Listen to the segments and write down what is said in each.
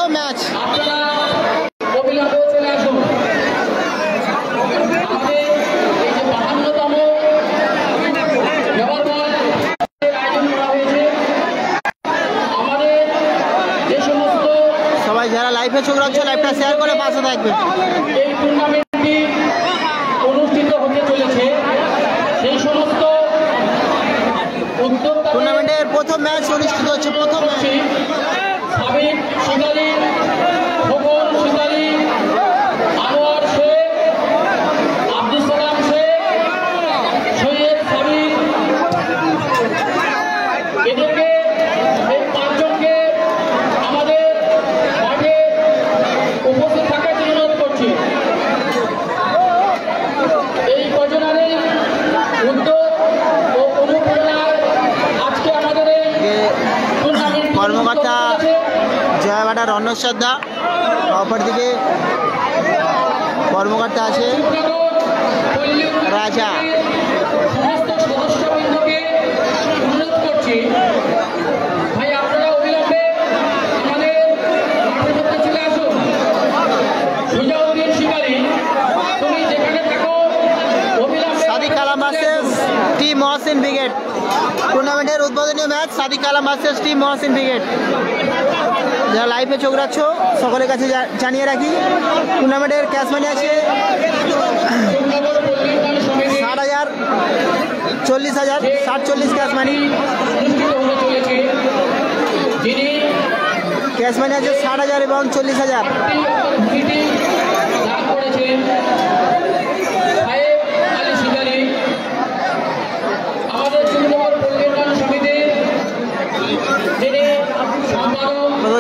প্রথম ম্যাচ। সবাই যারা লাইভে চোখ রাখছো লাইভটা শেয়ার করে পাশে থাকবে। এই টুর্নামেন্টটি অনুষ্ঠিত হতে চলেছে সেই সমস্ত টুর্নামেন্টের প্রথম ম্যাচ অনুষ্ঠিত হচ্ছে। প্রথম সাবিক শিকারী, খোকন শিকারী, আনোয়ার শেখ, আব্দুল সালাম শেখ, সৈয়দ সাবিক, এদেরকে এই পাঁচজনকে আমাদের মাঠে উপস্থিত থাকার জন্য অনুরোধ করছি। এই কজনারের উদ্যোগ ও অনুপ্রেরণায় আজকে আমাদের এই টুর্নামেন্ট কর্মকর্তা জয়বাটা রণশ্রদ্ধা, অপরদিকে কর্মকর্তা আছে রাজা। সমস্ত সদস্যবৃন্দকে অনুরোধ করছি, ভাই আপনারা অবিলম্বে আমাদের মাঠের মধ্যে চলে আসুন। সুজাউদ্দিন শিকারী, তুমি যেখানে থাকো অবিলম্বে। Sadiq Kalam versus team Mohsin brigade. টুর্নামেন্টের উদ্বোধনীয় match Sadiq Kalam versus team Mohsin brigade. যারা লাইভে চোখ রাখছো সকলের কাছে জানিয়ে রাখি, টুর্নামেন্টের ক্যাশ মানি আছে 60,000, 40,000, 60-40 ক্যাশ মানি। ক্যাশ মানি আছে 60,000 এবং 40,000।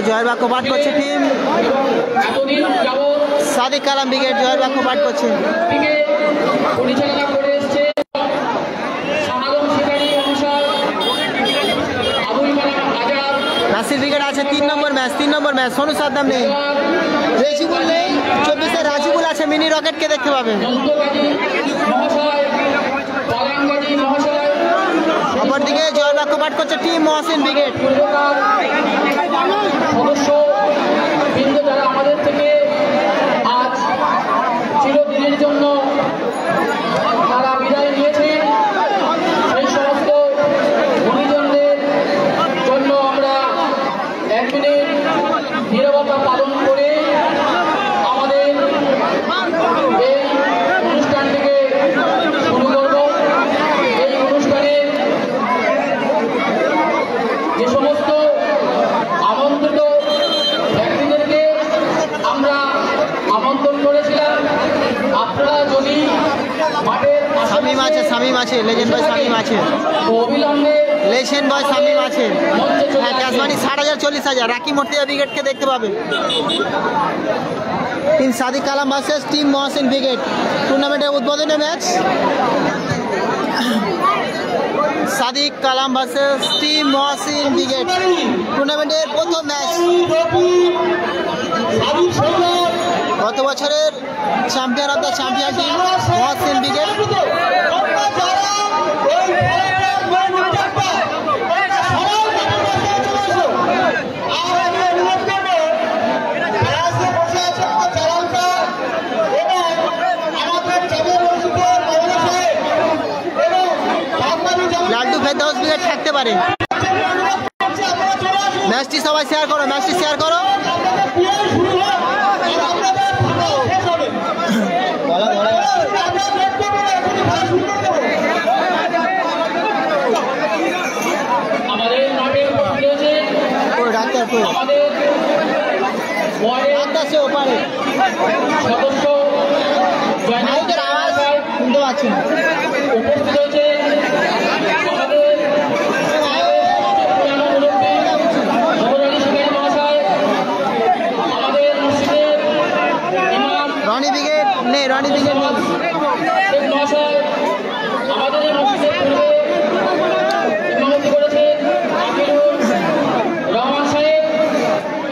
জয়ের বাক্য পাঠ করছে টিম সাদিক কালাম ব্রিগেড। জয়ের বাক্য পাঠ করছে। পরিচালনা করে এসছে নাসির ব্রিগেড আছে 3 নম্বর ম্যাচ। সোনু সাদ্দাম নেই, রেজিবুল নেই, 24-এ রাজিবুল আছে। মিনি রকেটকে দেখতে পাবেন। অপরদিকে জয়ের বাক্য পাঠ করছে টিম মহসিন ব্রিগেড। সদস্য বৃন্দ যারা আমাদের থেকে আজ চিরদিনের জন্য তারা বিদায় নিয়েছেন, সেই সমস্ত গুণীজনদের জন্য আমরা 1 মিনিট নীরবতা পালন করে আমাদের এই অনুষ্ঠানটিকে শুরু করব। এই অনুষ্ঠানে যে সমস্ত আমন্ত্রিত ব্যক্তিদেরকে আমরা আমন্ত্রণ করেছিলাম, আপনারা যদি মাঠের শামীম আছে, লেজেন্ড বয় শামীম আছে, অবিলম্বে লেজেন্ড বয় শামীম আছে। হ্যাঁ, ক্যাশ মানি 60,000, 40,000। রাকি মর্তিয়া ব্রিগেডকে দেখতে পাবেন। Team Sadiq Kalam versus team Mohsin brigade. টুর্নামেন্টের উদ্বোধনী match Sadiq Kalam versus team Mohsin brigade. টুর্নামেন্টের প্রথম ম্যাচ। গত বছরের champion of the champion team Mohsin brigade. Laddu Ferdous brigade থাকতে পারে। ম্যাচটি সবাই শেয়ার করো, ম্যাচটি শেয়ার করো। সদস্য আওয়াজ শুনতে পাচ্ছি না। উপস্থিত হয়েছে রনি ব্রিগেড নেই, রনি ব্রিগেড নেই। আমাদের এই মসজিদের পূর্বে ইমামতি করেছেন আমিরুল রহমান সাহেব,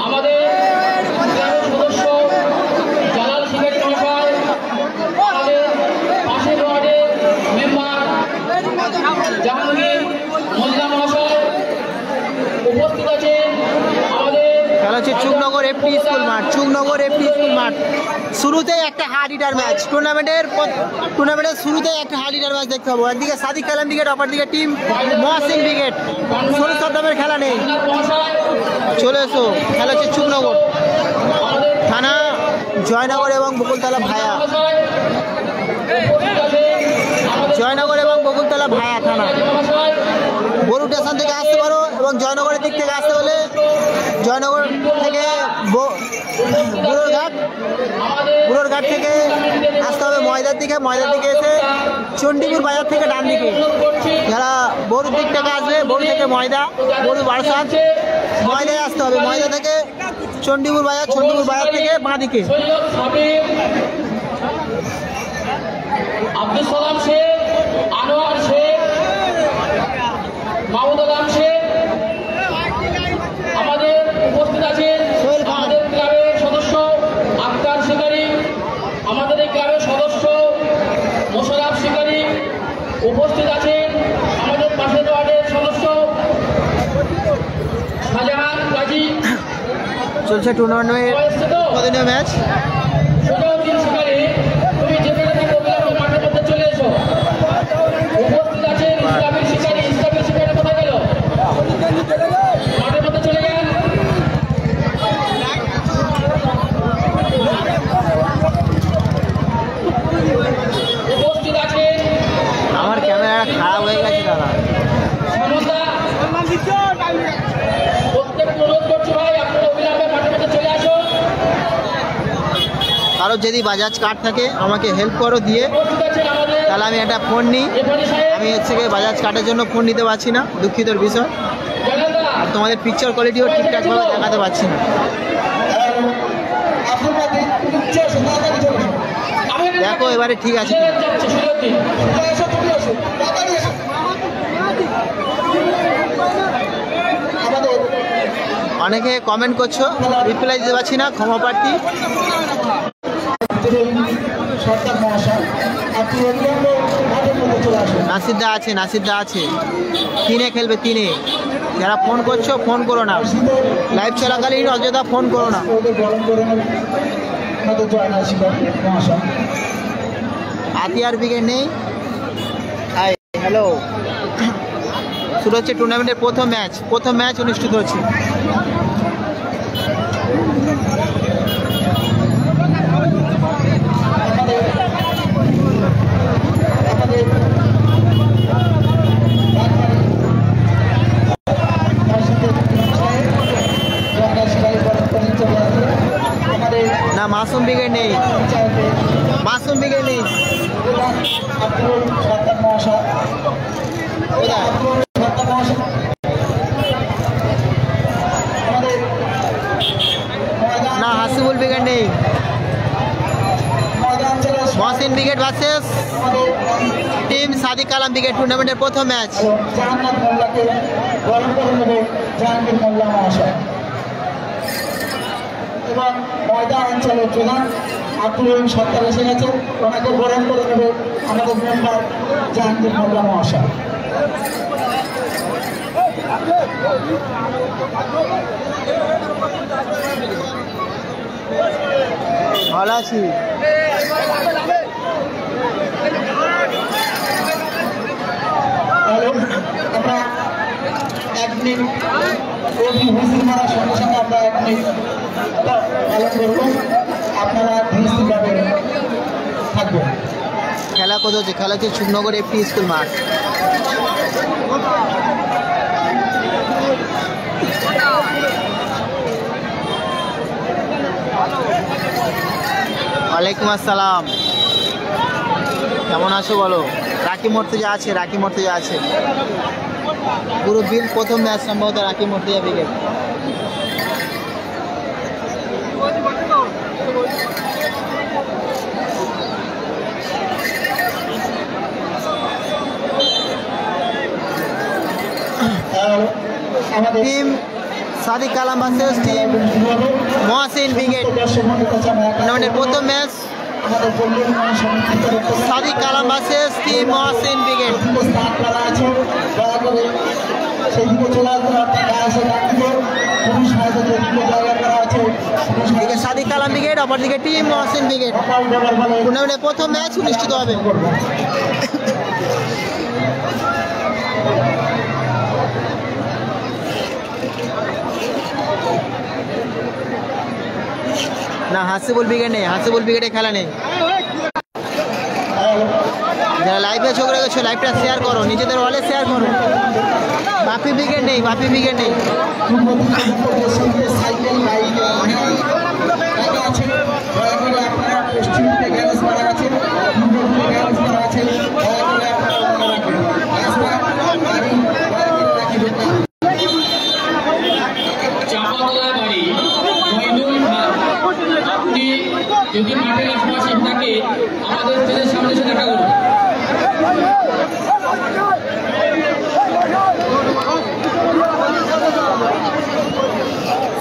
আমাদের সদস্য জালাল শিকারী মহাশয়, আমাদের পাশের ওয়ার্ডের মেম্বার জাহাঙ্গীর মোল্লা মহাশয় উপস্থিত আছেন। আমাদের খেলা হচ্ছে চুকনগর চুকনগর এফটি স্কুল মাঠ, চুকনগর এফটি স্কুল মাঠ। শুরুতেই একটা হার্ড হিটার ম্যাচ, টুর্নামেন্টের শুরুতেই একটা হার্ড হিটার ম্যাচ দেখতে পাবো। একদিকে সাদিক কালাম ব্রিগেড, অপরদিকে টিম মহসিন ব্রিগেড। ষোলো সদ্দামের খেলা নেই, চলে এসো। খেলা হচ্ছে চুকনগর থানা, জয়নগর এবং বকুলতলা ভায়া। জয়নগর এবং বকুলতলা ভায়া থানা। বরু স্টেশন থেকে আসতে পারো এবং জয়নগরের দিক থেকে আসতে হলে জয়নগর থেকে বুড়োর ঘাট থেকে আসতে হবে ময়দার দিকে। ময়দার দিকে এসে চণ্ডীপুর বাজার থেকে ডান দিকে। যারা বরুর দিক থেকে আসবে, বরু থেকে ময়দা, বরু বারসাত, ময়দায় আসতে হবে। ময়দা থেকে চণ্ডীপুর বাজার, চণ্ডীপুর বাজার থেকে বাঁ দিকে। আব্দুল সালাম শেখ, আনোয়ার শেখ, মাহমুদ আলম শেখ আমাদের উপস্থিত আছেন। আমাদের ক্লাবের সদস্য আক্তার শিকারী, আমাদের এই ক্লাবের সদস্য মোশাররফ শিকারী উপস্থিত আছেন। আমাদের পাশের ওয়ার্ডের সদস্য শাহজাহান গাজী। চলছে টুর্নামেন্টের ম্যাচ। শিকারী, তুমি যেখানে থাকো মাঠের মধ্যে চলে এসো। উপস্থিত আছেন ইসলামের শিকারী। ইসলামের শিকারী কোথায় গেল? মাঠের মধ্যে চলে গেলেন। উপস্থিত আছেন আমার ক্যামেরা খারাপ হয়ে গেছে দাদা। প্রত্যেক অনুরোধ করছি ভাই, আপনারা অবিলম্বে মাঠের মধ্যে চলে আসুন। কারো যদি বাজাজ কার্ড থাকে আমাকে হেল্প করো দিয়ে, তাহলে আমি একটা ফোন নিই। আমি হচ্ছে গিয়ে বাজাজ কার্ডের জন্য ফোন নিতে পারছি না, দুঃখিতর বিষয়। আর তোমাদের পিকচার কোয়ালিটিও ঠিকঠাকভাবে দেখাতে পারছি না। দেখো এবারে ঠিক আছে। অনেকে কমেন্ট করছো, রিপ্লাই দিতে পারছি না, ক্ষমা প্রার্থী। নাসিরদা আছে, নাসিরদা আছে, তিনে খেলবে, তিনে। যারা ফোন করছো ফোন করো না, লাইভ চলাকালীন অযথা ফোন করো না। আতিয়ার ব্রিগেড নেই। Hi, hello. শুরু হচ্ছে টুর্নামেন্টের প্রথম ম্যাচ অনুষ্ঠিত হচ্ছে। না, মাসুম ব্রিগেড নেই, মাসুম ব্রিগেড নেই। না, হাসিবুল ব্রিগেড নেই। Mohsin brigade versus team Sadiq Kalam brigade, টুর্নামেন্টের প্রথম ম্যাচ। এবং ময়দা অঞ্চলের প্রধান আব্দুল রহিম সরকার এসে গেছে, ওনাকে বরণ করে নেবে আমাদের মেম্বার জাহাঙ্গীর মোল্লা মহাশয়। ভালো আছি। আমরা 1 মিনিট হুইসেল মারার সঙ্গে সঙ্গে আমরা 1 মিনিট পালন করব। আপনারা ধীরস্থিরভাবে থাকবেন। খেলা কোথায় হচ্ছে? খেলা হচ্ছে চুকনগর এফটি স্কুল মাঠ। ওয়ালাইকুম আসসালাম, কেমন আছো বলো? রাকি মর্তুজা আছে, রাকি মর্তুজা আছে। পুরো বিল প্রথম ম্যাচ সম্ভবত রাকি Murtaza brigade. Team Sadiq Kalam versus team Mohsin brigade, টুর্নামেন্টের প্রথম match. Sadiq Kalam versus team Mohsin brigade. সেদিকে চলে আসবেন, আপনার গায়ে এসে ডাক দিবে, পুলিশ হাতে যেদিকে জায়গা করা আছে আছে এদিকে সাদিক কালাম ব্রিগেড, অপরদিকে টিম মহসিন ব্রিগেড। টুর্নামেন্টের প্রথম ম্যাচ অনুষ্ঠিত হবে। না হাসিবুল ব্রিগেড নেই, হাসিবুল ব্রিগেডে খেলা নেই। যারা লাইভে চোখ রেখেছো লাইভটা শেয়ার করো, নিজেদের ওয়ালে শেয়ার করো। বাপি ব্রিগেড নেই, বাপি ব্রিগেড নেই। সাইকেল বাইক আছে দয়া করে আপনারা পশ্চিম দিকে গ্যারেজ করা আছে, পূর্ব দিকে গ্যারেজ করা আছে, দয়া করে আপনারা মনে রাখবেন রাস্তা গাড়ি দয়া করে রাখবেন না। চাপাতলা বাড়ি মইনুল খান, আপনি যদি মাঠের আশপাশে থাকে আমাদের স্টেজের সামনে এসে দেখা করুন।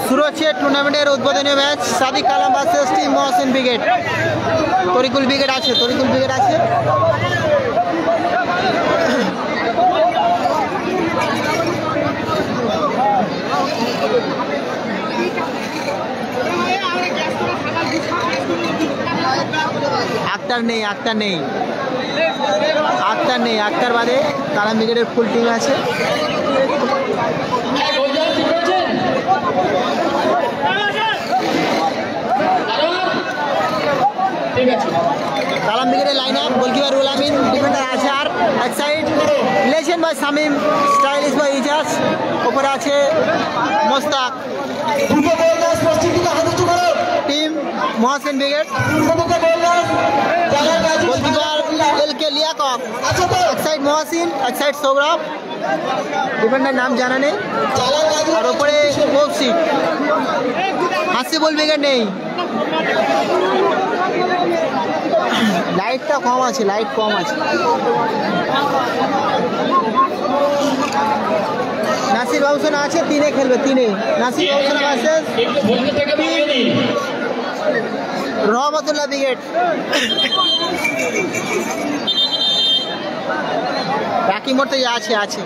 শুরু হচ্ছে টুর্নামেন্টের উদ্বোধনীয় match, Sadiq Kalam versus team Mohsin brigade. Tarikul brigade আছে, তরিকুল ব্রিগেড আছে। আক্তার নেই, আক্তার নেই, আক্তার নেই। আক্তার বাদে কালাম ব্রিগেডের ফুল টিম আছে। ঠিক আছে, কালাম ব্রিগেডের line up, goalkeeper Ruhul Amin, defender Azhar, এক সাইড লেজেন্ড বাই শামিম, স্টাইলিশ বাই ইজাজ, উপরে আছে Mostak. Team Mohsin brigade, goalkeeper L K Liaquat, এক সাইড মহসিন, এক সাইড সৌরভ, ডিফেন্ডার নাম জানা নেই, আর উপরে কৌশিক। হাসিবুল ব্রিগেড নেই, লাইটটা কম আছে, লাইট কম আছে। নাসির বাবুসোনা আছে, তিনে খেলবে, তিনে নাসির বাবুসোনা ভার্সেস একটু বলতে থেকে বাড়িয়ে দিন। রহমতুল্লাহ ব্রিগেড। বাকি মোড়তে আছে আছে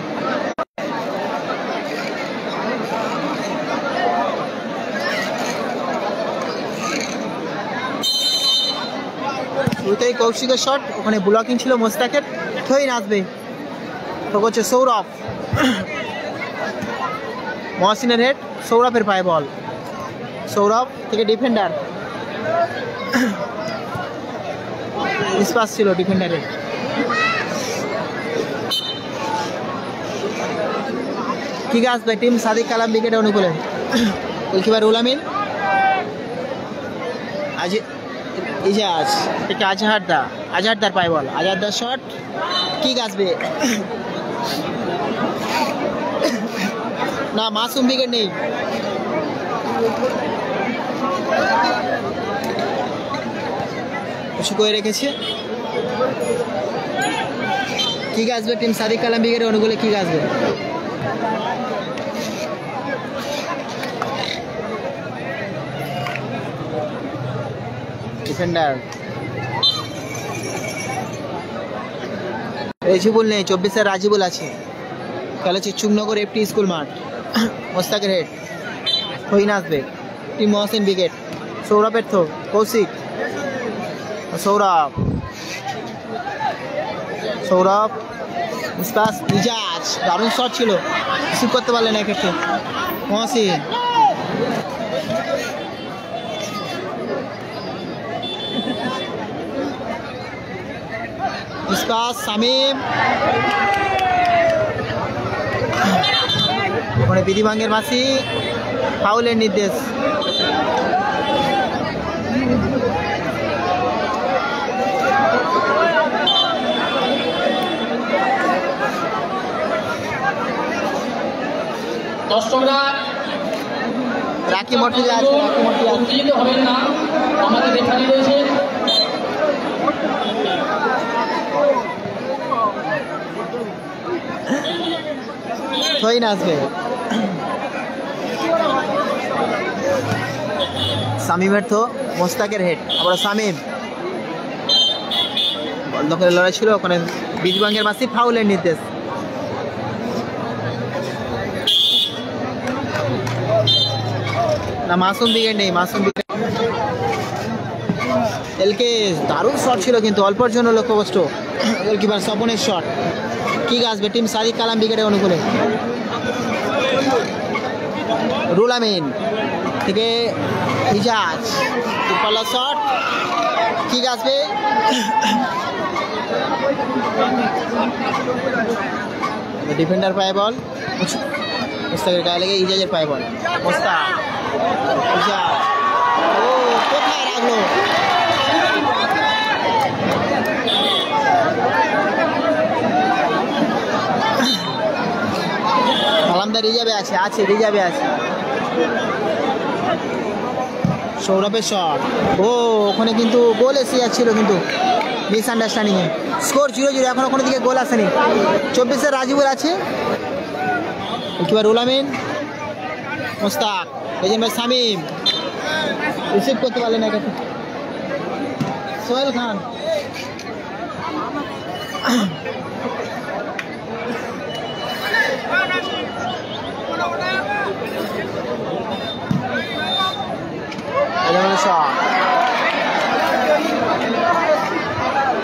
শুরুতেই কৌশিকের শট, ওখানে ব্লকিং ছিল মোস্তাকের, থই আসবে তো করছে সৌরভ। মহসিনের হেড, সৌরভের পায়ে বল, সৌরভ থেকে ডিফেন্ডার স্পাস ছিল ডিফেন্ডারের। ঠিক আসবে টিম সাদিক কালাম ব্রিগেডের অনুকূলে। গোলকিপার রুল আমিন, আজ ইজাজ, এটা আজহারদা, আজহারদার পায়ে বল, আজহারদার শট, কিক আসবে না, মাসুম ব্রিগেড নেই। কিছু করে রেখেছে, কিক আসবে টিম সাদিক কালাম ব্রিগেডের অনুকূলে, কিক আসবে। ডিফেন্ডার রাজিবুল নেই, 24-এর রাজিবুল আছে। খেলেছে চুকনগর এফটি স্কুল মাঠ। মোস্তাকের হেড, হইন আসবে টিম মহসিন ব্রিগেড। সৌরভের থ্রো, কৌশিক, সৌরভ, সৌরভ স্পাস, ইজাজ, দারুণ শট ছিল, রিসিভ করতে পারলেন না এক্ষেত্রে মহসিন। স্পাস শামিম, ওখানে বিধিভাঙ্গের মাসি, ফাউলের নির্দেশ। দর্শকরা রাকি মর্তি আছে, রাকি মর্তি আছে। উত্তেজিত হবেন না, আমাদের এখানে রয়েছে থইন আসবে, শামিমের থো, মোস্তাকের হেড, আবার শামিম, বন্ধ করে লড়াই ছিল, ওখানে বিজবাঙ্গের মাসি, ফাউলের নির্দেশ। না মাসুম ব্রিগেড নেই, মাসুম ব্রিগেড এলকে দারুণ শট ছিল কিন্তু অল্পর জন্য লক্ষ্যভ্রষ্ট গোলকিপার স্বপনের শট। কিক আসবে টিম সাদিক কালাম ব্রিগেডের অনুকূলে। রুল আমিন থেকে ইজাজ পাল্লা শট, কিক আসবে ডিফেন্ডার পায়ে বল, মুস্তাকের গায়ে লেগে ইজাজের পায়ে বল। মুস্তাক ইজাজ, ও কোথায় রাখলো, আলামদা রিজার্ভে আছে রিজার্ভে আছে। সৌরভের শট, ও ওখানে কিন্তু গোল এসে যাচ্ছিল কিন্তু মিসআন্ডারস্ট্যান্ডিংয়ে। স্কোর 0-0, এখনো কোনো দিকে গোল আসেনি। 24-এর রাজিবুল আছে, কিংবা রুল আমিন, মুস্তাক, লেজেন্ড ভাই শামীম রিসিভ করতে পারলেন না, সোহেল খান,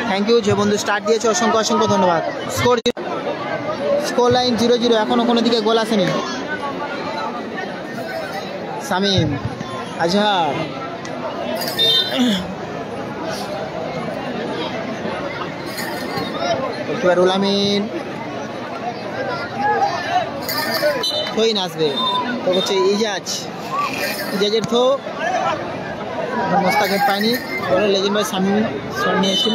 থ্যাংক ইউ যে বন্ধু স্টার্ট দিয়েছে, অসংখ্য অসংখ্য ধন্যবাদ। স্কোর লাইন 0-0, এখনো কোনো দিকে গোল আসেনি। শামীম, আজহার, রুল আমিন, থইন আসবে, তো হচ্ছে ইজাজের থো, মোস্তাকের পায়নি, লেজেন্ড ভাই শামীম শট নিয়েছিল।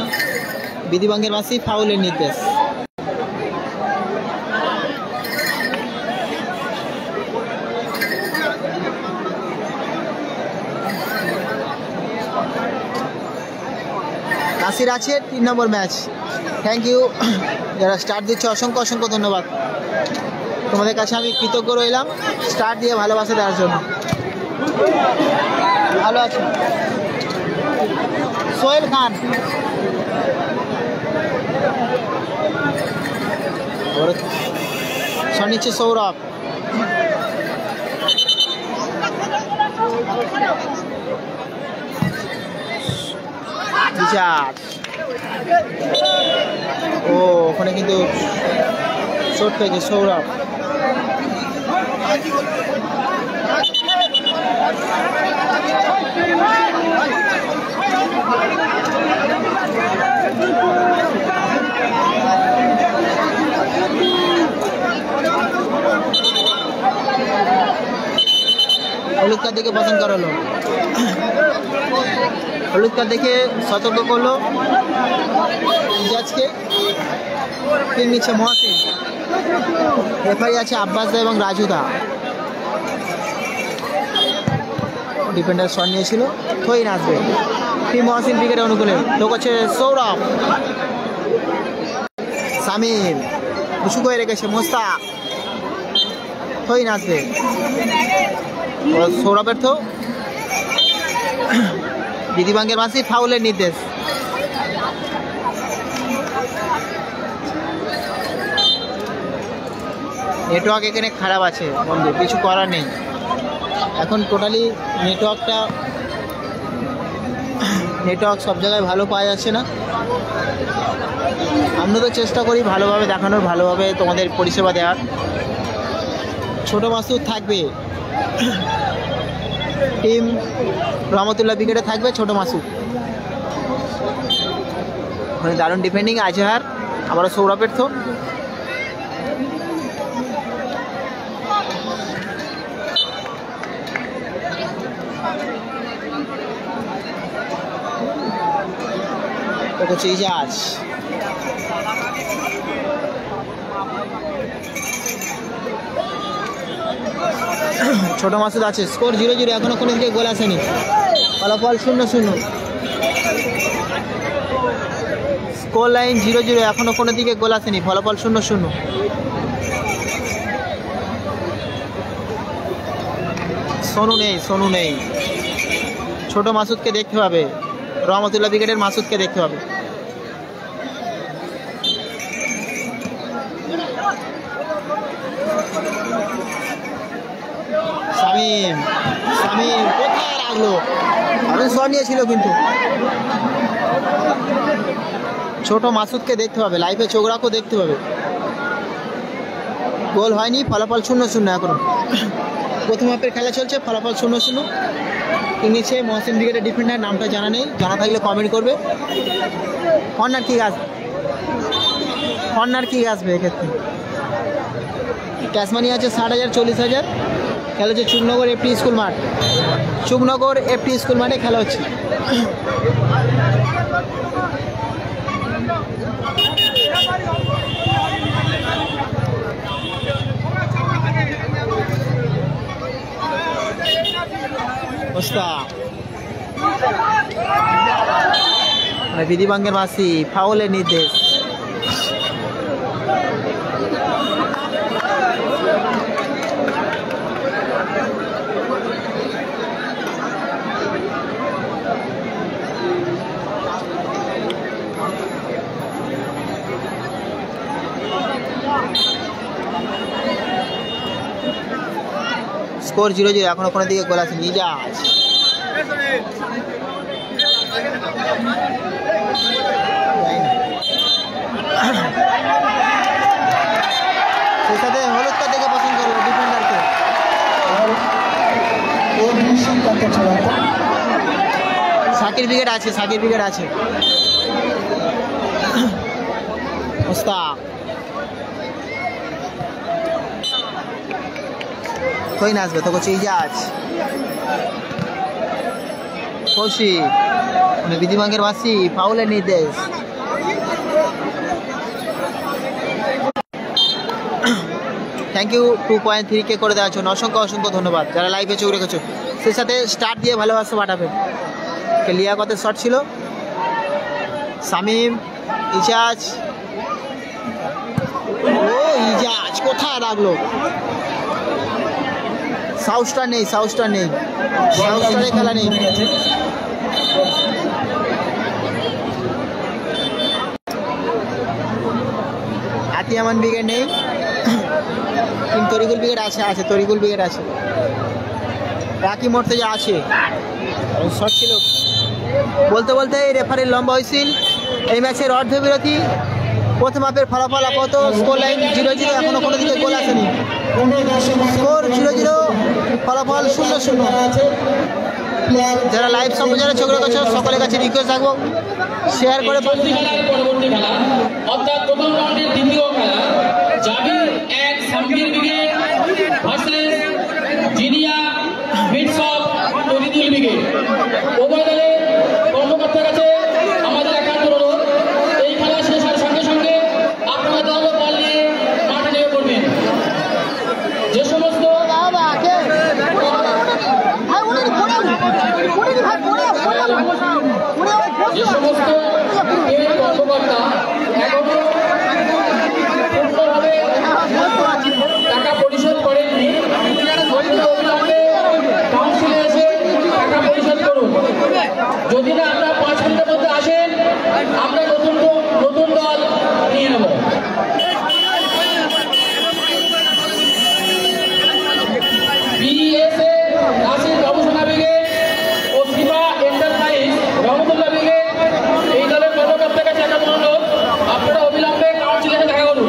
বিধিভঙ্গের মাসি, ফাউলের নির্দেশ। নাসির আছে 3 নম্বর ম্যাচ। থ্যাংক ইউ যারা স্টার্ট দিচ্ছে, অসংখ্য অসংখ্য ধন্যবাদ। তোমাদের কাছে আমি কৃতজ্ঞ রইলাম স্টার্ট দিয়ে ভালোবাসা দেওয়ার জন্য। ভালো আছে সোহেল খান, শট নিচ্ছে সৌরভ, ও ওখানে কিন্তু শট পেয়েছে সৌরভ। হলুদ কার্ড দেখে পছন্দ করালো, হলুদ কার্ড দেখে সতর্ক করলো ইজাজকে। তিন নিচ্ছে মহাসিন, রেফারি আছে আব্বাস দা এবং রাজু দা। ডিফেন্ডার শট নিয়েছিল, থইন আসবে টিম মহাসিন ব্রিগেডের অনুকূলে। তো করছে সৌরভ, শামীম উঁচু করে রেখেছে, মোস্তাক, থইন আসবে সৌরভের তো। বিধিভঙ্গের মাসি, ফাউলের নির্দেশ। নেটওয়ার্ক এখানে খারাপ আছে বন্ধু, কিছু করার নেই। এখন টোটালি নেটওয়ার্ক সব জায়গায় ভালো পাওয়া যাচ্ছে না। আমরা তো চেষ্টা করি ভালোভাবে দেখানোর, ভালোভাবে তোমাদের পরিষেবা দেওয়ার। ছোট মাসুদ থাকবে, টিম রহমতুল্লাহ ব্রিগেডে থাকবে ছোট মাসুদ। ওখানে দারুণ ডিফেন্ডিং আজহার, আবারও সৌরভের তো। ইজাজ, ছোট মাসুদ আছে। স্কোর 0-0, এখনো কোনো দিকে গোল আসেনি। ফলাফল 0-0। স্কোর লাইন 0-0, এখনো কোনো দিকে গোল আসেনি। ফলাফল 0-0। সোনু নেই। ছোট মাসুদকে দেখতে হবে, রহমতুল্লাহ ব্রিগেডের মাসুদকে দেখতে হবে। শামিম শামিম কোথায় রাখলো? আমি শট নিয়েছিল কিন্তু ছোট মাসুদকে দেখতে হবে, লাইভে চোখ রাখো, দেখতে হবে। গোল হয়নি, ফলাফল 0-0 এখনো। প্রথম হাফের খেলা চলছে, ফলাফল 0-0। নিচে মহসিন ব্রিগেডের ডিফেন্ডার, নামটা জানা নেই, জানা থাকলে কমেন্ট করবে। কর্নার কিক আসবে, কর্নার কিক আসবে এক্ষেত্রে। ক্যাশ মানি আছে 60,000, 40,000। খেলা হচ্ছে চুকনগর এফটি স্কুল মাঠ, চুকনগর এফটি স্কুল মাঠে খেলা হচ্ছে। বিধিভঙ্গের মাসি, ফাউলের নির্দেশ। স্কোর 0-0, এখনো কোনো দিকে গোল আছে। নিজাজ সেই সাথে হলুদটা দেখে পছন্দ করলো ডিফেন্ডারকে। সাকির ব্রিগেড আছে, সাকির ব্রিগেড আছে। মুস্তাক কই না আসবে তো করছে ইজাজ কৌশিক, বিধিভঙ্গের বাসি, ফাউলের নির্দেশ। থ্যাংক ইউ 2.3K করে দেওয়ার জন্য অসংখ্য অসংখ্য ধন্যবাদ যারা লাইভে চোখ রেখেছো। সেই সাথে স্টার্ট দিয়ে ভালোবাসা পাঠাবে। লিয়াকতের শট ছিল, শামিম, ইজাজ। ও ইজাজ কোথায় রাখলো? সাউথ স্টার নেই, সাউথ স্টার নেই, সাউথ স্টারে খেলা নেই। আতিয়ামান ব্রিগেড নেই, কিন্তু তরিকুল ব্রিগেড আছে, আছে তরিকুল ব্রিগেড আছে। রাকি মোর্তেজা আছে, শট ছিল। বলতে বলতে রেফারির লম্বা হুইসেল। এই ম্যাচের অর্ধবিরতি। প্রথম হাফের ফলাফল আপাতত স্কোর লাইন 0-0, এখনো কোনো দিকে গোল আসেনি। স্কোর 0-0, ফলাফল 0-0। যারা লাইভ সম্প্রচারে চোখ রেখেছো সকলের কাছে রিকোয়েস্ট থাকবো শেয়ার করে। পরবর্তী খেলা অর্থাৎ প্রথম রাউন্ডের দ্বিতীয় খেলা জাবির এক সামগীর ব্রিগেড ভার্সেস জিনিয়া মিডসব তরিদুল ব্রিগেড। উভয় দলের কর্মকর্তার কাছে আমাদের একান্ত অনুরোধ, এই খেলা শেষ হওয়ার সঙ্গে সঙ্গে আপনারা দল বল নিয়ে মাঠে নেমে পড়বেন। যে সমস্ত কর্মকর্তা এখনো পূর্ণভাবে টাকা পরিশোধ করেননি, কাউন্সিলে এসে টাকা পরিশোধ করুন। যদি না আপনারা 5 মিনিটের মধ্যে আসেন, আমরা নতুন দল নিয়ে নেব। বিএসএ নাসির গবেষণা ব্রিগেড ও সিফা এন্টারপ্রাইজ রহমতুল্লাহ ব্রিগেড, এই দলের কর্মকর্তার কাছে একটা অনুরোধ, আপনারা অবিলম্বে কাউন্সিলে দেখা করুন।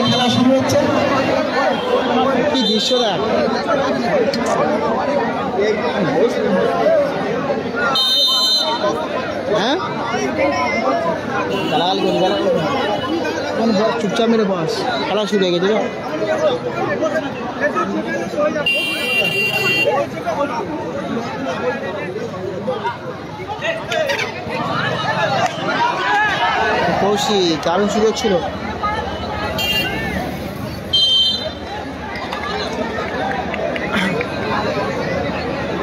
খেলা শুরু হচ্ছে। কি দৃশ্য দেখ, হ্যাঁ গালাগালি করি, চুপচাপ মেরে বস। খেলা শুরু হয়ে গেছে। কৌশিক দারুণ সুযোগ ছিল।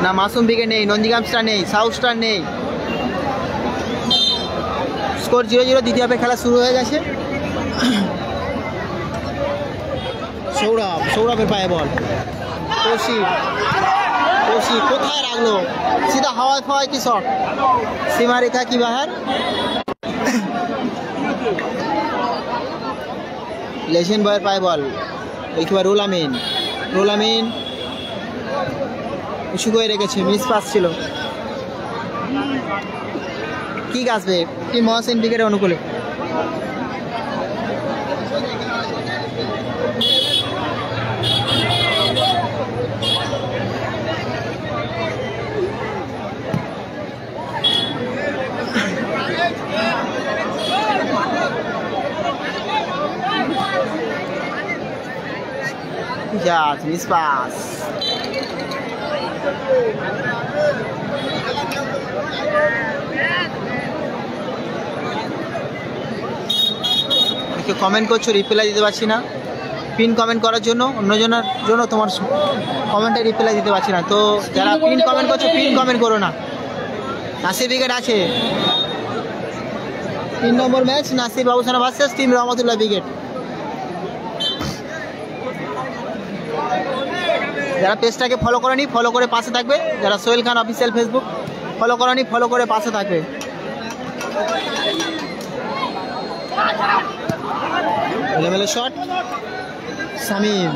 না মাসুম ব্রিগেড নেই, নন্দীগ্রাম স্টার নেই, সাউথ স্টার নেই। স্কোর 0-0, দ্বিতীয় হাফের খেলা শুরু হয়ে গেছে। সৌরভের পায়ে বল। কৌশিক কোথায় রাখলো? सीधा हवा फवा की शॉट, सीमा रेखा की बाहर। লেজেন্ড বয়ের পায় বল, এবার রুল আমিন উঁচু করে রেখেছে, মিস পাস ছিল। কি আসবে টিম মহসিন ব্রিগেডের অনুকূলে। Yes, miss pass. কমেন্ট করছো, রিপ্লাই দিতে পারছি না। পিন কমেন্ট করার জন্য অন্যজনের জন্য তোমার কমেন্টে রিপ্লাই দিতে পারছি না। তো যারা পিন কমেন্ট করছো, পিন কমেন্ট করো না। নাসির ব্রিগেড আছে 3 নম্বর match, Nasir Babusana versus team Rahmatullah brigade. যারা পেজটাকে ফলো করেনি, ফলো করে পাশে থাকবে। যারা Sohel Khan official Facebook follow করেনি, ফলো করে পাশে থাকবে। এলোমেলো শট, শামীম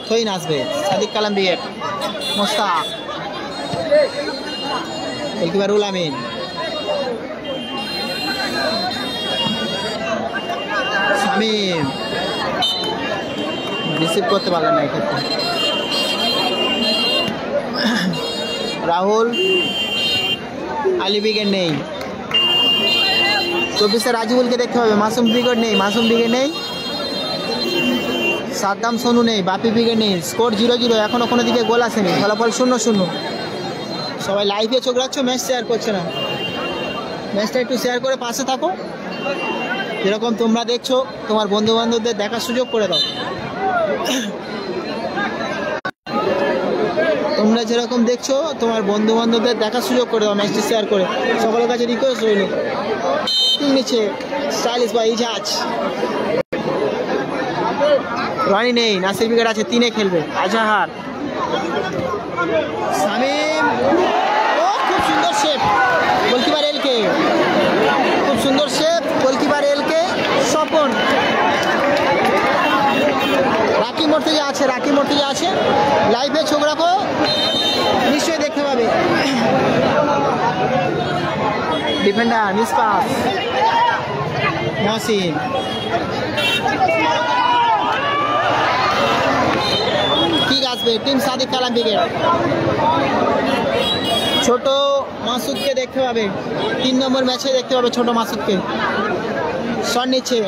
থইন আসবে, Sadik Kalam brigade, Mostak, goalkeeper Ruhul Amin, Shamim receive করতে পারলেন না এক্ষেত্রে। রাহুল, আলী ব্রিগেড নেই। 24-এ রাজিবুলকে দেখতে হবে। মাসুম ব্রিগেড নেই, সাদ্দাম সোনু নেই, বাপি ব্রিগেড নেই। স্কোর 0-0, এখনও কোনো দিকে গোল আসেনি, ফলাফল 0-0। সবাই লাইভে চোখ রাখছো, ম্যাচ শেয়ার করছে না। ম্যাচটা একটু শেয়ার করে পাশে থাকো। যেরকম তোমরা দেখছো, তোমার বন্ধু বান্ধবদের দেখার সুযোগ করে দাও। তোমরা যেরকম দেখছো, তোমার বন্ধু বান্ধবদের দেখার সুযোগ করে দাও, ম্যাচটি শেয়ার করে। সকলের কাছে রিকোয়েস্ট রইল। নিচে স্টাইলিশ বা ইজাজ, রনি নেই, নাসির ব্রিগেড আছে, 3-এ খেলবে। আজহার, শামীম, খুব সুন্দর শেপ, গোলকিপার এলকে, খুব সুন্দর শেপ, গোলকিপার এলকে। স্বপন, রাকি মর্তুজা আছে। লাইভে চোখ রাখো, নিশ্চয়ই দেখতে পাবে। ডিফেন্ডার মিস পাস, মহসিন, কি আসবে টিম সাদিক কালাম ব্রিগেড। ছোট মাসুদকে দেখতে পাবে, 3 নম্বর ম্যাচে দেখতে পাবে ছোট মাসুদকে। শট নিচ্ছে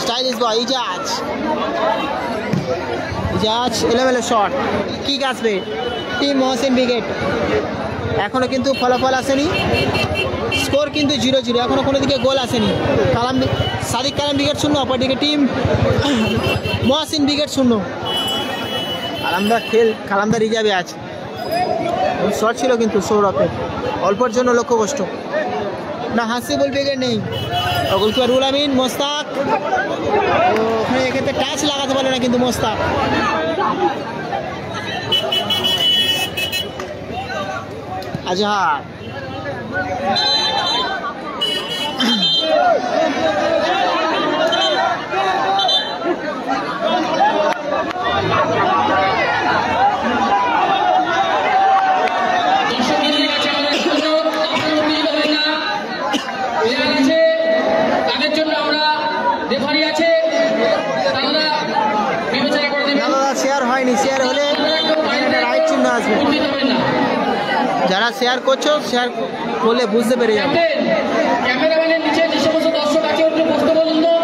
স্টাইলিশ বয় ইজাজ, এলোমেলো শট। কি আসবে টিম মহসিন ব্রিগেড। এখনও কিন্তু ফলাফল আসেনি, স্কোর কিন্তু 0-0, এখনও কোনো দিকে গোল আসেনি। সাদিক কালাম ব্রিগেড 0, অপরদিকে টিম মহসিন ব্রিগেড 0। কালামদা রিজার্ভে আছে। শট ছিল কিন্তু সৌরভের, অল্পর জন্য লক্ষ্য কষ্ট না। হাসিবুল ব্রিগেড নেই, গোলকিপার রুল আমিন, মোস্তাক, ওখানে এক্ষেত্রে টাচ লাগাতে পারে না কিন্তু মোস্তাক। আজহার, শেয়ার হলে রাইট চিহ্ন আসবে। যারা শেয়ার করছো, শেয়ার করলে বুঝতে পেরে যাবে। ক্যামেরাম্যানের নিচে যে সমস্ত দর্শক আছে একটু বসতে বলুন তো,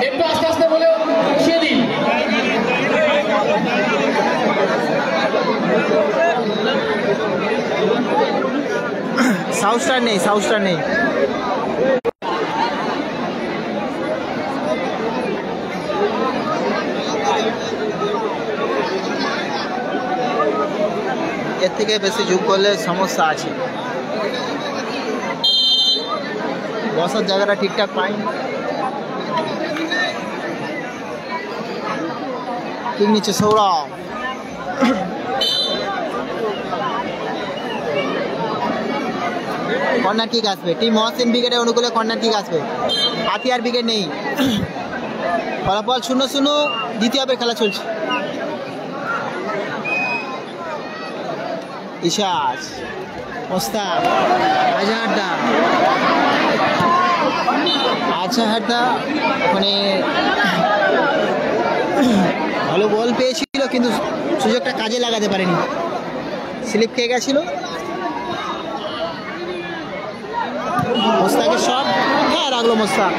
একটু আস্তে আস্তে বলে বসিয়ে দিন। সাউথ স্টার নেই। এর থেকে বেশি যোগ করলে সমস্যা আছে। বসার জায়গাটা ঠিকঠাক পাইনি। ঠিক নিচ্ছে সৌরভ, কর্নার কিক আসবে। টিম মহসিন ব্রিগেডের অনুকূলে কর্নার কিক আসবে। হাতিয়ার ব্রিগেড নেই। ফলাফল 0-0, দ্বিতীয় হাফের খেলা চলছে। ইশাস, মোস্তাক, আজহারদা, মানে ভালো বল পেয়েছিল কিন্তু সুযোগটা কাজে লাগাতে পারেনি, স্লিপ খেয়ে গেছিল। মোস্তাকের শট, হ্যাঁ রাখলো মোস্তাক।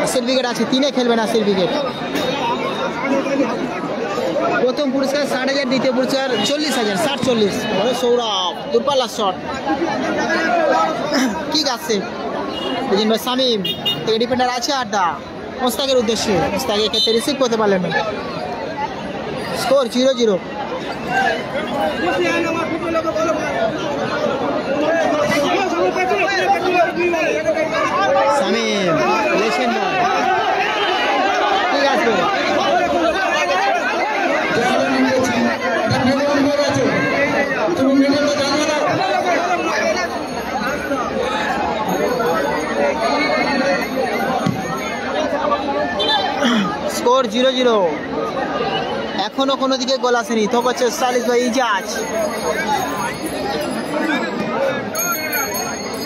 আসির উইকেট আছে, 3-এ খেলবেন আসির উইকেট। প্রথম পুরস্কার 60,000, দ্বিতীয় পুরস্কার 40,000। 60-40। সৌরভ দূরপাল্লা শট, কি আসছে ভাই শামিম থেকে ডিফেন্ডার আছে আড্ডা মোস্তাকের উদ্দেশ্যে। মোস্তাক এক্ষেত্রে রিসিভ করতে পারলেন না। স্কোর 0-0। শামিম লেছেন না, ঠিক আছে। স্কোর 0-0। এখনো কোনো দিকে গোল আসেনি। তো হচ্ছে সালিস ভাই ইজাজ,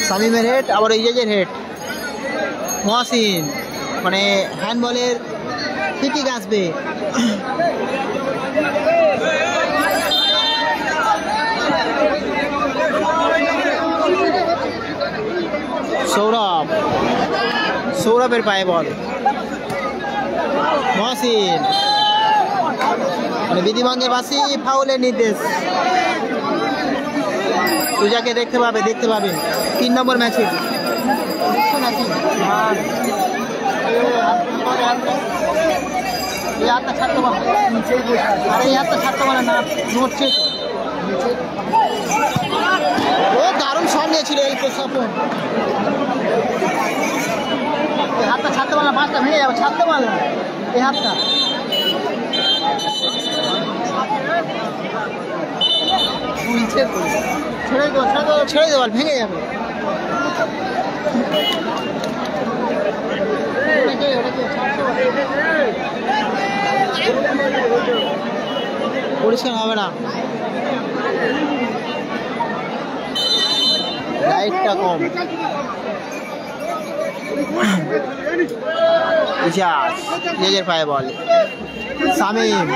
শামিমের হেড, আবার ইজাজের হেড। মহসিন মানে হ্যান্ডবলের ফ্রি আসবে। সৌরভের পায়ে বল। মহসিন মানে বিধিভঙ্গের বাসি, ফাউলের নির্দেশ। পূজাকে দেখতে পাবে 3 নম্বর ম্যাচে। ও দারুণ শট নিয়েছিল এই স্বপন। হাতটা ছাড়তে পারলাম, পাঁচটা ভেঙে যাবে, ছাড়তে পারলাম এই হাতটা। ছেড়ে দেওয়াল ভেঙে যাবে। পরিষ্কার হবে না, লাইটটা কম। ইজাজের পায়ে বল। শামিম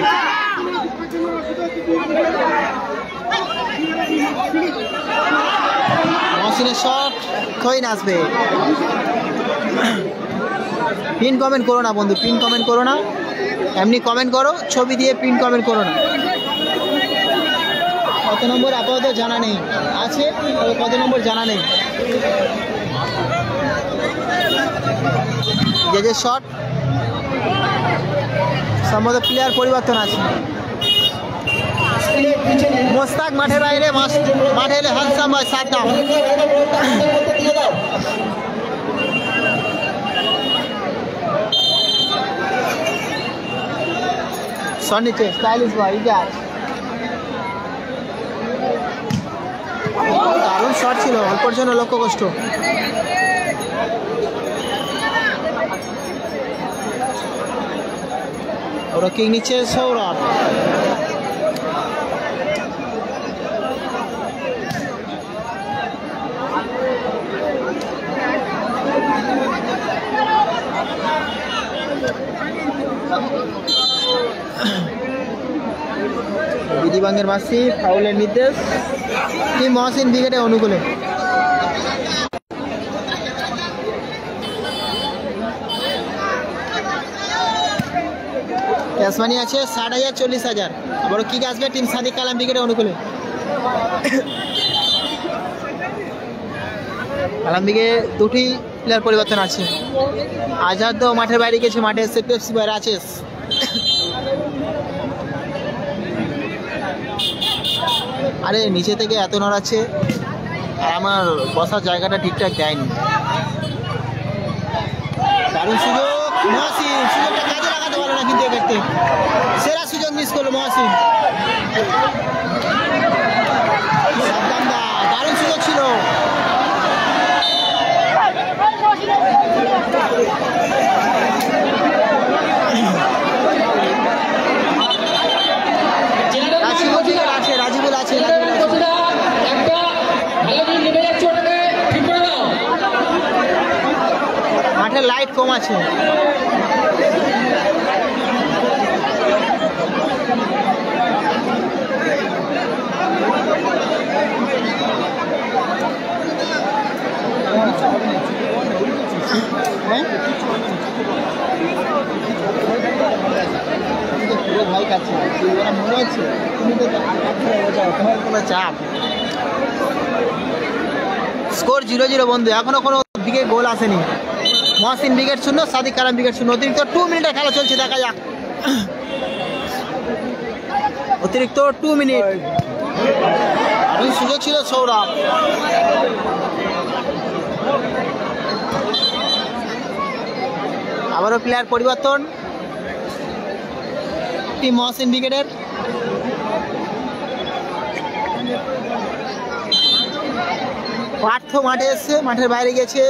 মহসিনের শট, খইন আসবে। পিন কমেন্ট করো না বন্ধু, পিন কমেন্ট করো না, এমনি কমেন্ট করো, ছবি দিয়ে পিন কমেন্ট করো না। কত নম্বর আপাতত জানা নেই, আছে কত নম্বর জানা নেই। যে শট সম্ভবত প্লেয়ার পরিবর্তন আছে। মোস্তাক মাঠের বাইরে, মাঠে এলে হানসাম ভাই সাদ্দাম। সন্নিচে স্টাইলিশ ভাই ইজাজ, দারুণ শট ছিল, অল্পর জন্য লক্ষ্য কষ্ট। ওরা কিং নিচ্ছে সৌরভ। বিধিভঙ্গের মাসি, ফাউলের নির্দেশ। টিম মহসিন ব্রিগেডের অনুকূলে। ক্যাশমানি আছে 60,000, 40,000। আবার কিক আসবে টিম সাদিক কালাম ব্রিগেডের অনুকূলে। কালাম ব্রিগেডে 2টি প্লেয়ার পরিবর্তন আছে। আজহার তো মাঠের বাইরে গেছে, মাঠে এসে পেপসি বাইরে আছে। আরে নিচে থেকে এত নড়াচ্ছে, আর আমার বসার জায়গাটা ঠিকঠাক দেয়নি। দারুণ সুযোগ মহসিন, সুযোগটা কাজে লাগাতে পারলো না কিন্তু এক্ষেত্রে সেরা সুযোগ মিস করলো মহসিন। দারুণ সুযোগ ছিল, চলছে। ভাই কাছে মনে হচ্ছে কোনো চাপ। স্কোর 0-0 বন্ধু, এখনো কোনো দিকে গোল আসেনি। মহসিন উইকেট শূন্য, সাদিক কালাম উইকেট শূন্য। অতিরিক্ত 2 মিনিটের খেলা চলছে, দেখা যাক। অতিরিক্ত 2 মিনিট। সুযোগ ছিল সৌরভ। আবারও প্লেয়ার পরিবর্তন টিম মহসিন উইকেটের। পার্থ মাঠে এসছে, মাঠের বাইরে গেছে।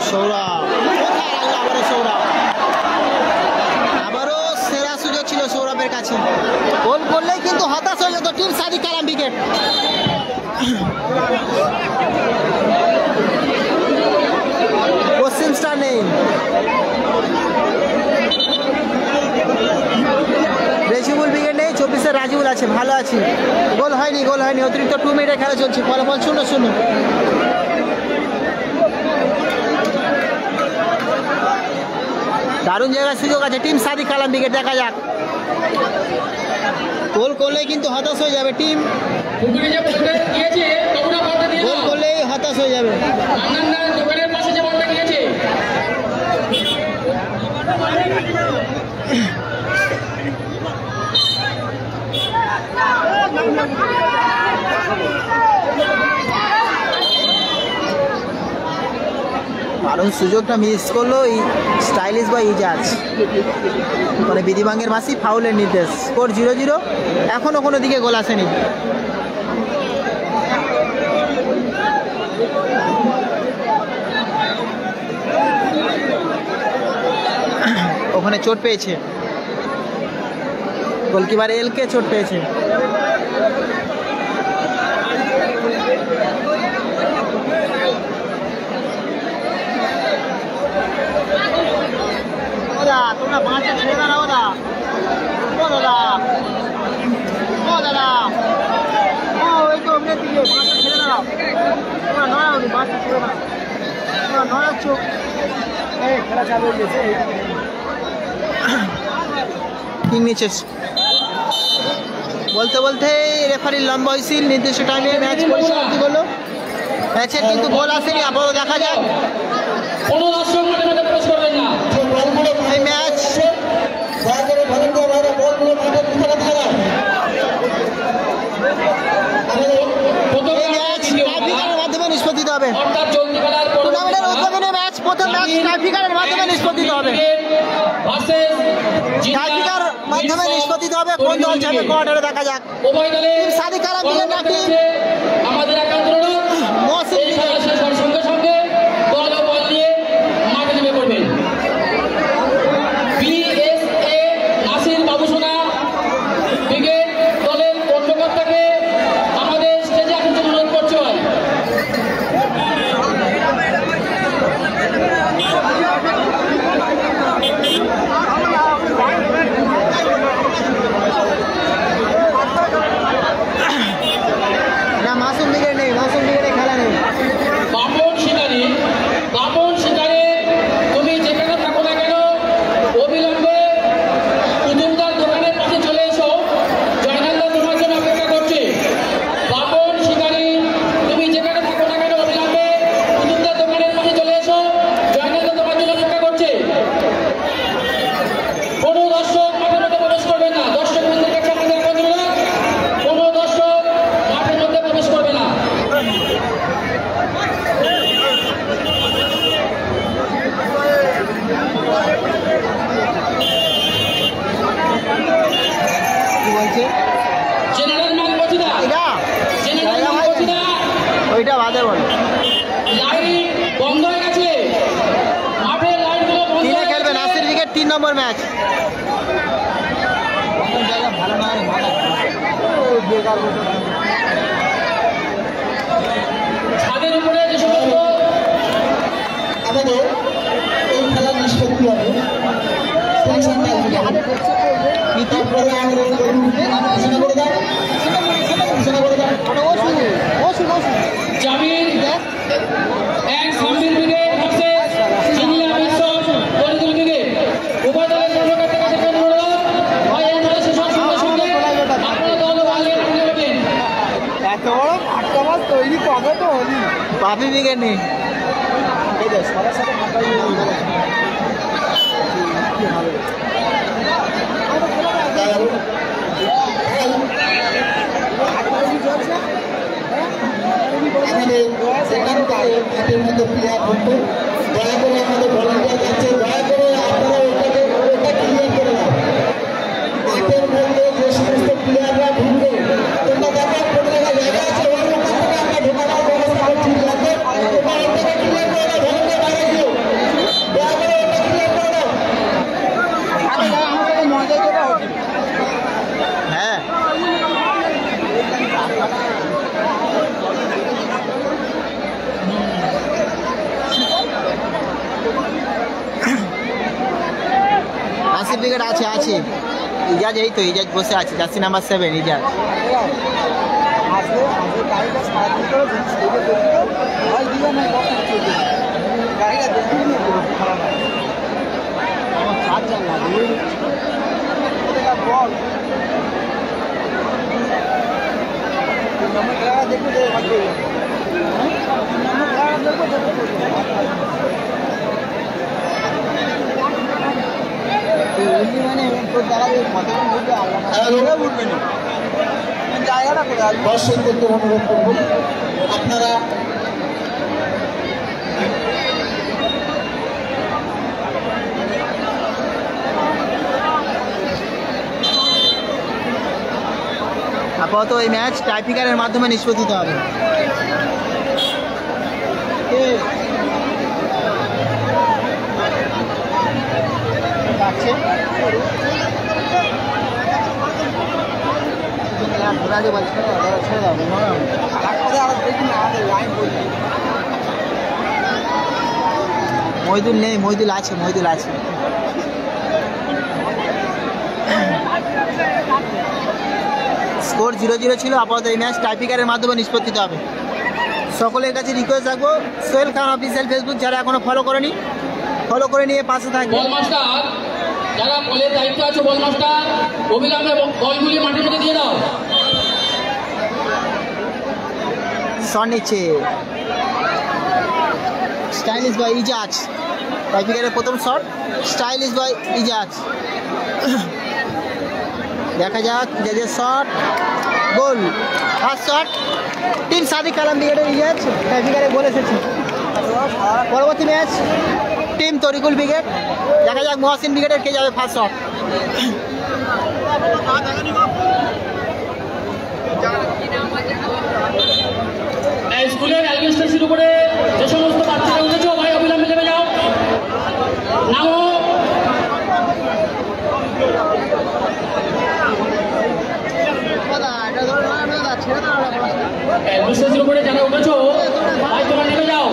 সৌরভ, আবারও সৌরভ, আবারও সেরা সুযোগ ছিল সৌরভের কাছে। গোল করলেই কিন্তু হতাশ হয়ে যেত টিম সাদিক কালাম উইকেট। কোশ্চেন স্টার নেই। রেজিবুল উইকেট নেই, 24-এর রাজিবুল আছে, ভালো আছে। গোল হয়নি, গোল হয়নি। অতিরিক্ত 2 মিনিটের খেলা চলছে, ফলাফল 0-0। দারুণ জায়গায় সুযোগ আছে টিম সাদিক কালাম উইকেট, দেখা যাক। গোল করলেই কিন্তু হতাশ হয়ে যাবে টিম, গোল করলেই হতাশ হয়ে যাবে। কারণ সুযোগটা মিস করলো স্টাইলিশ বা ইজাজ, মানে বিধিবাঙ্গের মাসি ফাউলের নির্দেশ। স্কোর 0-0, এখনো কোনো দিকে গোল আসেনি। ওখানে চোট পেয়েছে গোলকিপার, এলকে চোট পেয়েছে। তোমরা বাঁচে ছেড়ে দাঁড়াও না। ও দাদা, ও দাদা, ও ওই তো অমনের দিকে বাঁচে ছেড়ে দাঁড়াও। তোমরা নড়াও নি, বাঁচে ছেড়ে দাঁড়াও। তোমরা নড়াচ্ছ, খেলা চালু হয়ে গেছে। কিং নিচেস বলতে বলতে রেফারির লম্বা হুইসেল, নির্দিষ্ট টাইমে ম্যাচ পরিসমাপ্তি হলো। ম্যাচের কিন্তু গোল আসেনি, আবারও দেখা যাক। এই ম্যাচ মাধ্যমে নিষ্পত্তি হবে। টুর্নামেন্টের উদ্বোধনী ম্যাচ, প্রথম ম্যাচ টাইফিকারের মাধ্যমে নিষ্পত্তি হবে। টাইফিকার মাধ্যমে নিষ্পত্তি হবে কোন দল যাবে কোয়ার্টারে, দেখা যাক। সাদিক কালাম উইকেট নাকি মহসিন উইকেট। সঙ্গে সঙ্গে দল ও বল নিয়ে মাঠে নেমে পড়বেন। বিএসএ নাসির বাবুসোনা উইকেট দলের কর্মকর্তাকে আমাদের স্টেজে এখন অনুরোধ করতে হয়। না, মাসুম উইকেট নেই, মাসুম উইকেটে খেলা নেই। বাপন শিকারে তুমি যেখানে থাকো না কেন অবিলম্বে কুতুবদার দোকানের পাশে চলে এসো। জয়নালদা তোমার জন্য অপেক্ষা করছে। বাপন শিকারি, তুমি যেখানে থাকো না কেন অবিলম্বে কুতুবদার দোকানের পাশে চলে এসো। জয়নালদা তোমার জন্য অপেক্ষা করছে। কোনো দর্শক মাঠের মধ্যে প্রবেশ করবে না। দর্শক বন্ধুদের কাছে আমাদের অনুরোধ, কোনো দর্শক মাঠের মধ্যে প্রবেশ করবে না। কি বলছে জেনারেল ম্যান বচিদা, এটা জেনারেল ম্যান বচিদা, ওইটা বাদে বল। লাইট বন্ধ হয়ে গেছে, মাঠের লাইটগুলো বন্ধ তিনে হয়ে খেলবে গেছে। নাসির উইকেট, 3 নম্বর ম্যাচ। ভালো নয়, Jamir and Samir brigade versus Jinia mission Tarikul brigade. উভয় দলের কর্মকর্তার কাছে অনুরোধ, ভাই এই দলের শেষ সঙ্গে সঙ্গে আপনারা দল ভালো করে নেবেন। এত বড় ফাটকা মাছ তৈরি কবে তো হলি পাপি ব্রিগেড নেই। এই যে সবার সাথে ফাটকা আমাদের সেখান থেকে মাঠের মধ্যে প্লেয়ার ঢুকতো, দয়া করে আমাদের ভলান্টিয়ার যাচ্ছে, দয়া করে আপনারা ওটা ক্লিয়ার করে দাও। মাঠের মধ্যে যে সমস্ত প্লেয়াররা ঢুকবে তোমরা দেখো কোন জায়গা আছে ওর ওখান থেকে আমরা ঢোকানোর ব্যবস্থা করছি, যাতে তোমরা ওটাকে ক্লিয়ার করে দাও। ভলান্টিয়ার বাইরে গিয়ে দয়া করে ওটা ক্লিয়ার করে দাও। হ্যাঁ আসিফ ব্রিগেড আছে আছে ইজাজ, এই তো ইজাজ বসে আছে, জার্সি নাম্বার 7 ইজাজ। দর্শকদেরকে অনুরোধ করব আপনারা আপাতত এই ম্যাচ টাইপিকারের মাধ্যমে নিষ্পত্তিতে হবে। মইদুল নেই, মইদুল আছে, মইদুল আছে। স্কোর 0-0 ছিল। আপাতত এই ম্যাচ টাইপিকারের মাধ্যমে নিষ্পত্তিতে হবে। সকলের কাছে রিকোয়েস্ট রাখবো, সোহেল খান অফিসিয়াল ফেসবুক যারা এখনো ফলো করেনি ফলো করে নিয়ে পাশে থাকবে। বল মাস্টার যারা বলের দায়িত্ব আছে, বল মাস্টার অবিলম্বে বলগুলি মাটির মধ্যে দিয়ে দাও। শট নিচ্ছে স্টাইলিশ বয় ইজাজ, টাইপিকারের প্রথম শট স্টাইলিশ বয় ইজাজ। দেখা যাক ইজাজের শট, গোল। ফার্স্ট শট টিম সাদিক কালাম ব্রিগেডের ইজাজ, টাইপিকারে গোল এসেছে। পরবর্তী ম্যাচ টিম তরিকুল ব্রিগেড, দেখা যাক মহসিন ব্রিগেডের কে যাবে ফার্স্ট শট। স্কুলের অ্যাডমিনিস্ট্রেশন উপরে যে সমস্ত বাচ্চারা উঠেছো, ভাই অবিলম্বে নেমে যাও, নামো। অ্যাডমিনিস্ট্রেশন উপরে যারা উঠেছো, ভাই তোমরা নেমে যাও।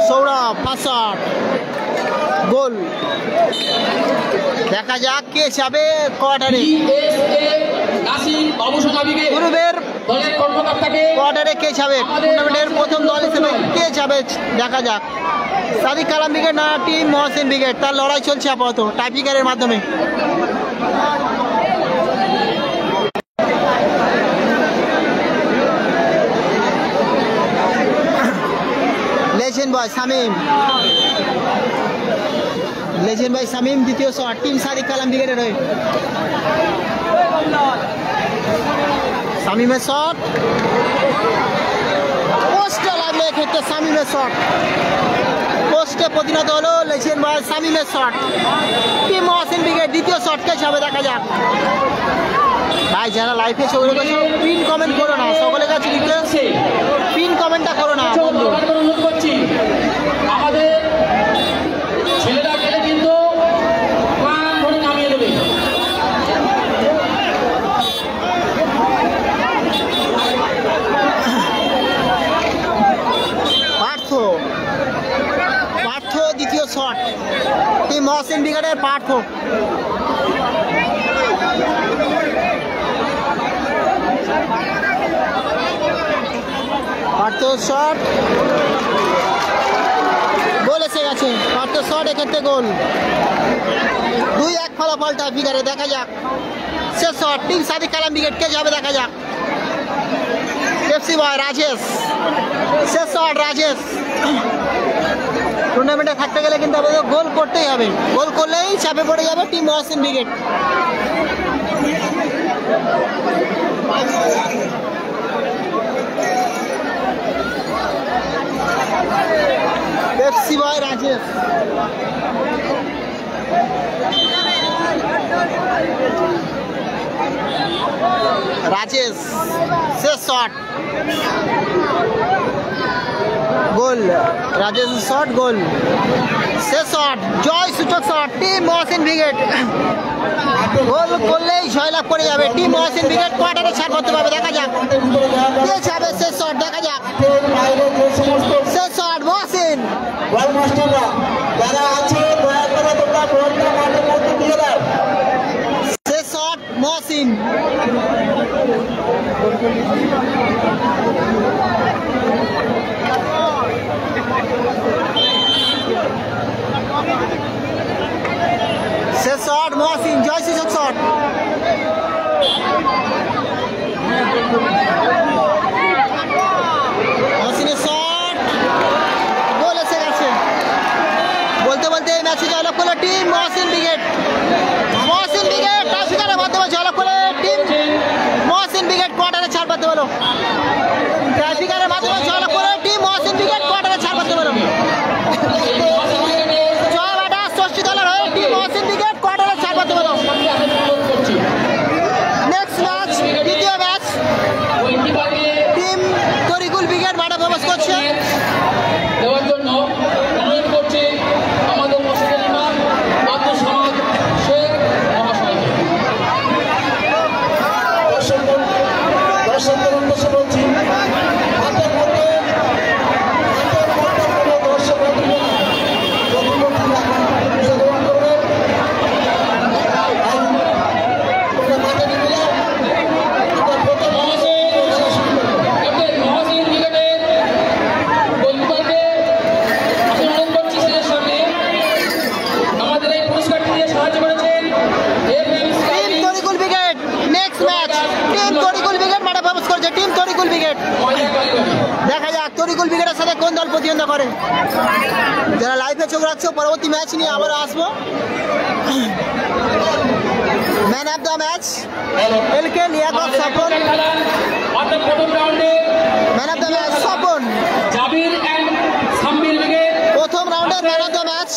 সৌরভ ফার্স্ট শট, গোল। দেখা যাক কে যাবে কোয়ার্টারে। পূর্বের কোয়ার্টারে কে যাবে, টুর্নামেন্টের প্রথম দল হিসেবে কে যাবে দেখা যাক। সাদিক কালাম ব্রিগেড না টিম মহসিন ব্রিগেড, তার লড়াই চলছে আপাতত টাইপিকারের মাধ্যমে। লেজেন্ড বয় শামিম, লেজেন্ড বয় শামিম দ্বিতীয় শট টিম সাদিক কালাম ব্রিগেডের হয়ে। শামিমের শট, পোস্টে লাগলে ক্ষেত্রে শামিমের শট, পোস্টে পরিণত হলো লেজেন্ড বয় শামিমের শট। টিম মহসিন ব্রিগেড দ্বিতীয় শট কে যাবে দেখা যাক। ভাই যারা লাইভে ছবি রেখেছো পিন কমেন্ট করো না, সকলের কাছে রিকোয়েস্ট পিন কমেন্টটা করো না বন্ধু। অনুরোধ করছি, আমাদের ছেলেরা গেলে কিন্তু প্রাণ ধরে নামিয়ে দেবে। পার্থ মহসিন ব্রিগেডের পার্থ। পার্থ শট, গোল এসে গেছে। পার্থ শট, এক্ষেত্রে গোল। 2-1 ফলাফলটা ফিগারে। দেখা যাক শেষ shot team Sadiq Kalam brigade কে যাবে, দেখা যাক। এফসি বয় রাজেশ, শেষ শট রাজেশ। টুর্নামেন্টে থাকতে গেলে কিন্তু আমাদের গোল করতেই হবে, গোল করলেই চাপে পড়ে যাবে টিম মহসিন ব্রিগেড। এফসি বয় রাজেশ, রাজেশ শেষ শট, গোল। রাজেশ শট, গোল। শেষ শট জয় সূচক শট টিম মহসিন ব্রিগেড। গোল করলেই জয়লাভ করে যাবে টিম মহসিন ব্রিগেড। কোয়ার্টারে ছাড় করতে পারবে, দেখা যাক কে যাবে। শেষ শট, দেখা যাক। শেষ শট মহসিন। শেষ শট মহসিন। শেষ শট মহসিন, জয় সূচক শট। মহসিনের শট, গোল এসে গেছে। বলতে বলতে এই ম্যাচে জয়লাভ করলো team Mohsin brigade. Mohsin brigade ট্রাফিকারের মাধ্যমে জয়লাভ করে টিম মহসিন ব্রিগেড কোয়ার্টারে ছাড় পাতে হলো। ট্রাফিকারের মাধ্যমে জয়লাভ করে টিম মহসিন ব্রিগেড কোয়ার্টারে ছাড় পাতে হলো। জয় বাটা ষষ্ঠী দলের হয়ে টিম মহসিন ব্রিগেড কোয়ার্টারে ছাড় পাতে হলো। নেক্সট ম্যাচ, দ্বিতীয় ম্যাচ, টিম তরিকুল ব্রিগেড মাঠে প্রবেশ করছে। দেওয়ার জন্য অনুরোধ করছি আমাদের মসজিদের ইমাম আব্দুল সামাদ শেখ মহাশয়কে। দর্শকদের উদ্দেশ্যে বলছি, হাতের মধ্যে দর্শক মহসিন ব্রিগেডের গোলকিপারকে অনুরোধ করছি স্টেজের সামনে। আমাদের এই পুরস্কারটি দিয়ে সাহায্য করেছেন team Tarikul brigade. Next match, team Tarikul brigade মাঠে প্রবেশ করছে। টিম তরিকুল ব্রিগেড, দেখা যাক তরিকুল ব্রিগেডের সাথে কোন দল প্রতিদ্বন্দ্বিতা করে। যারা লাইভে চোখ রাখছো, পরবর্তী ম্যাচ নিয়ে আবার আসবো। Man of the match L K Liaquat Swapan. অর্থাৎ প্রথম রাউন্ডে man of the match Swapan. Jabir and Sambir brigade. প্রথম রাউন্ডের man of the match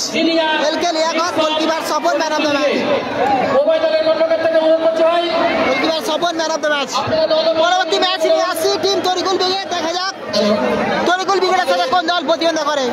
L K Liaquat, goalkeeper Swapan man of the match. উভয় দলের কর্মকর্তাকে অনুরোধ করতে হয় goalkeeper Swapan man of the match. আপনারা দল পরবর্তী ম্যাচ নিয়ে আসছি টিম তরিকুল ব্রিগেড। দেখা যাক তরিকুল ব্রিগেডের সাথে কোন দল প্রতিদ্বন্দ্বিতা করে।